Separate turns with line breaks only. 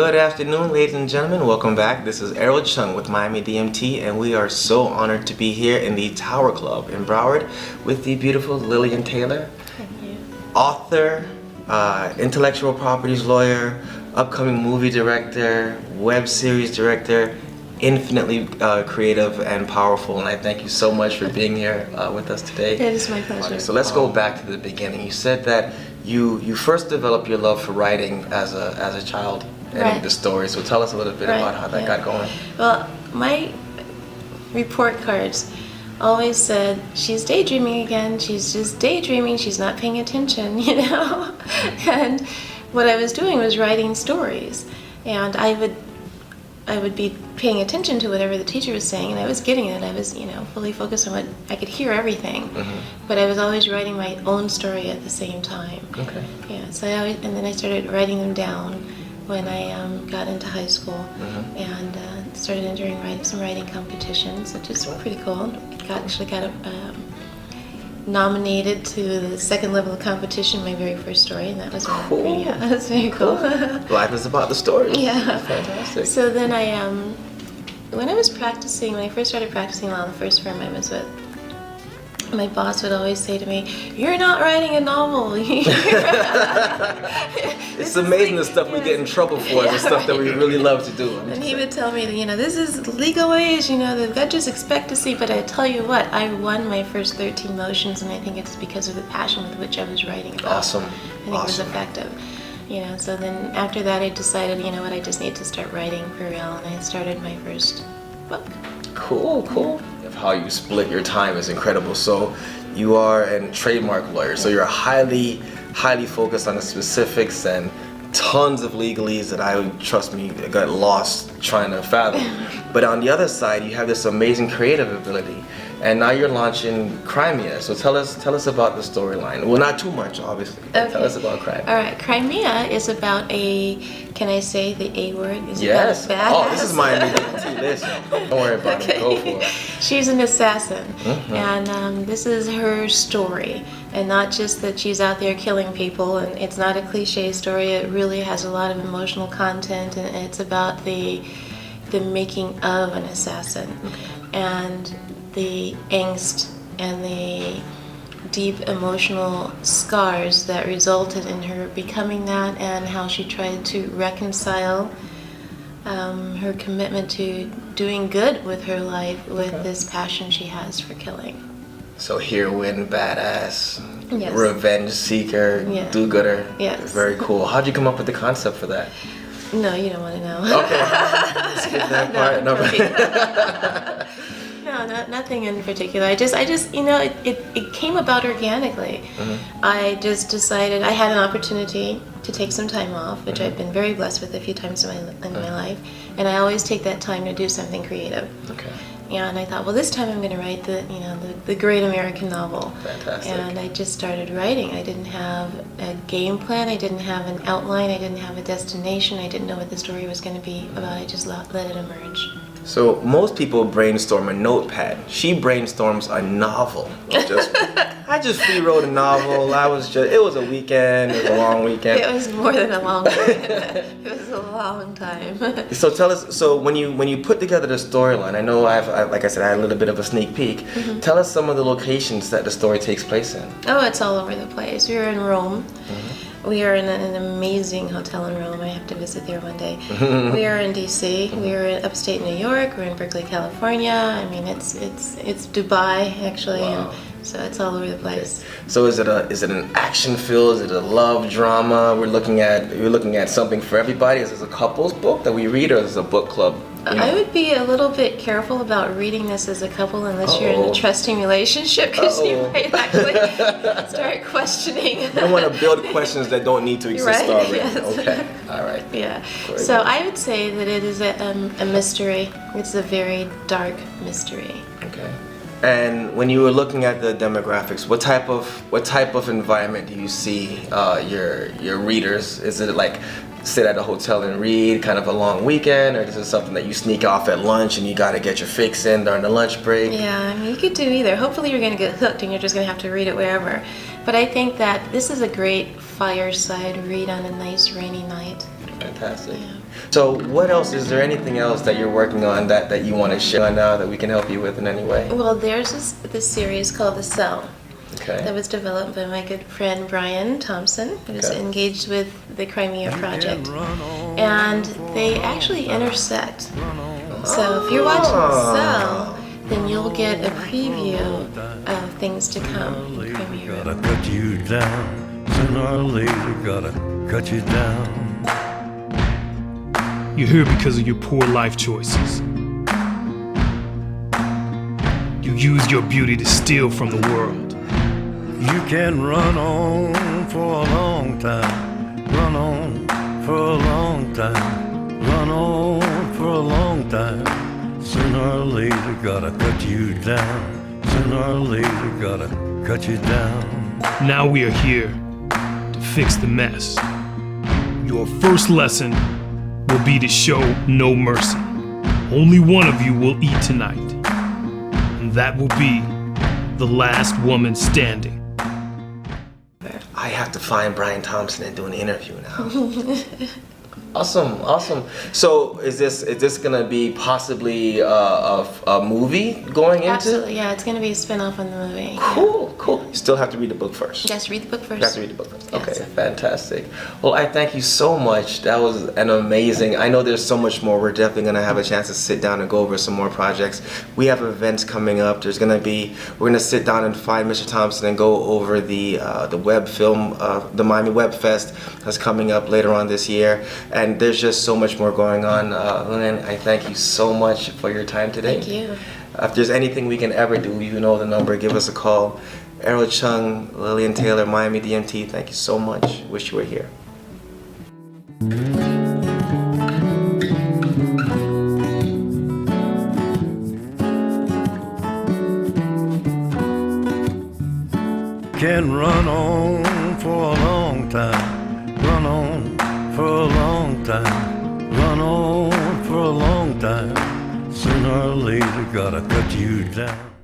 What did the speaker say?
Good afternoon, ladies and gentlemen. Welcome back. This is Errol Chung with MiamiDMT, and we are so honored to be here in the Tower Club in Broward with the beautiful Lillian Taylor.
Thank you.
Author, intellectual properties lawyer, upcoming movie director, web series director, infinitely creative and powerful, and I thank you so much for being here with us today.
It is my pleasure.
So let's go back to the beginning. You said that you first developed your love for writing as a child and
Right.
the story. So tell us a little bit
Right,
about how that got going.
Well, my report cards always said, she's daydreaming again, she's just daydreaming, she's not paying attention, you know? And what I was doing was writing stories. And I would be paying attention to whatever the teacher was saying, and I was getting it. I was, fully focused on what I could hear everything, but I was always writing my own story at the same time.
Okay.
Yeah. So and then I started writing them down when I got into high school, and started entering some writing competitions, which is pretty cool. Actually got nominated to the second level of competition, my very first story, and that was
Cool.
Yeah, that was very cool.
Life is about the story.
Yeah.
Fantastic.
So then when I first started practicing law, the first firm I was with, my boss would always say to me, "You're not writing a novel."
It's amazing the stuff we get in trouble for, the stuff that we really love to do.
And he would tell me, this is legal ways, the judges expect to see. But I tell you what, I won my first 13 motions, and I think it's because of the passion with which I was writing about.
Awesome.
I think it was effective. So then after that, I decided, I just need to start writing for real, and I started my first book.
Cool. How you split your time is incredible. So you are a trademark lawyer, so you're highly focused on the specifics and tons of legalese that I, trust me, got lost trying to fathom. But on the other side, you have this amazing creative ability, and now you're launching Crimea. So tell us about the storyline. Well, not too much, obviously. But Tell us about Crimea.
All right, Crimea is about can I say the A word?
Yes.
About a
Oh,
badass.
this is my MiamiDMT. Listen, don't worry about it. Go for it.
She's an assassin, and this is her story, and not just that she's out there killing people. And it's not a cliche story. It really has a lot of emotional content, and it's about the making of an assassin, and the angst and the deep emotional scars that resulted in her becoming that, and how she tried to reconcile her commitment to doing good with her life with this passion she has for killing.
So heroine, badass,
Yes.
revenge seeker,
Yeah.
do-gooder.
Yes.
Very cool. How'd you come up with the concept for that?
No, you don't want to know.
Okay. Skip that part.
No, No, nothing in particular. I just, it came about organically. I just decided I had an opportunity to take some time off, which I've been very blessed with a few times in my life, and I always take that time to do something creative.
Okay.
And I thought, well, this time I'm going to write the great American novel.
Fantastic.
And I just started writing. I didn't have a game plan. I didn't have an outline. I didn't have a destination. I didn't know what the story was going to be about. I just let it emerge.
So most people brainstorm a notepad. She brainstorms a novel. I just free wrote a novel. It was a weekend. It was a long weekend.
It was more than a long time. It was a long time.
So tell us. So when you put together the storyline, I know like I said, I had a little bit of a sneak peek. Tell us some of the locations that the story takes place in.
Oh, it's all over the place. We were in Rome. We are in an amazing hotel in Rome. I have to visit there one day. We are in D.C. We are in upstate New York. We're in Berkeley, California. I mean, it's Dubai actually.
Wow.
And so it's all over the place.
So is it an action film? Is it a love drama? We're looking at something for everybody. Is this a couples book that we read, or is this a book club?
I would be a little bit careful about reading this as a couple unless you're in a trusting relationship, because you might actually start questioning.
You don't want to build questions that don't need to exist already.
Yes.
Okay, all right.
Yeah.
Great.
So I would say that it is a mystery. It's a very dark mystery.
Okay. And when you were looking at the demographics, what type of environment do you see your readers? Is it like sit at a hotel and read, kind of a long weekend, or is this something that you sneak off at lunch and you got to get your fix in during the lunch break?
Yeah, I mean, you could do either. Hopefully you're going to get hooked and you're just going to have to read it wherever. But I think that this is a great fireside read on a nice rainy night.
Fantastic.
Yeah.
So what else, is there anything else that you're working on that you want to share now that we can help you with in any way?
Well, there's this series called The Cell
Okay.
that was developed by my good friend Brian Thompson, who's
Okay.
engaged with the Crimea Project. And they actually intersect. So if you're watching The Cell, then you'll get a preview of things to come in Crimea River.
Gotta cut you down, sooner or later gotta cut you down.
You're here because of your poor life choices. You use your beauty to steal from the world.
You can run on for a long time, run on for a long time, run on for a long time. Sooner or later gotta cut you down, sooner or later gotta cut you down.
Now we are here to fix the mess. Your first lesson will be to show no mercy. Only one of you will eat tonight, and that will be the last woman standing.
I have to find Brian Thompson and do an interview now. Awesome. So is this gonna be possibly a movie going into?
Absolutely, yeah, it's going to be a spin-off on the movie. Yeah.
Cool. You still have to read the book first.
Just read the book first.
You have to read the book first.
Yes.
Okay, fantastic. Well, I thank you so much. That was an amazing. I know there's so much more. We're definitely gonna have a chance to sit down and go over some more projects. We have events coming up. We're gonna sit down and find Mr. Thompson and go over the web film, the Miami Web Fest that's coming up later on this year. And there's just so much more going on. Lillian, I thank you so much for your time today.
Thank you.
If there's anything we can ever do, you know the number. Give us a call. Errol Chung, Lillian Taylor, MiamiDMT, thank you so much. Wish you were here.
Can run on for a long time, run on for a long time, run on for a long time. Sooner or later gotta cut you down.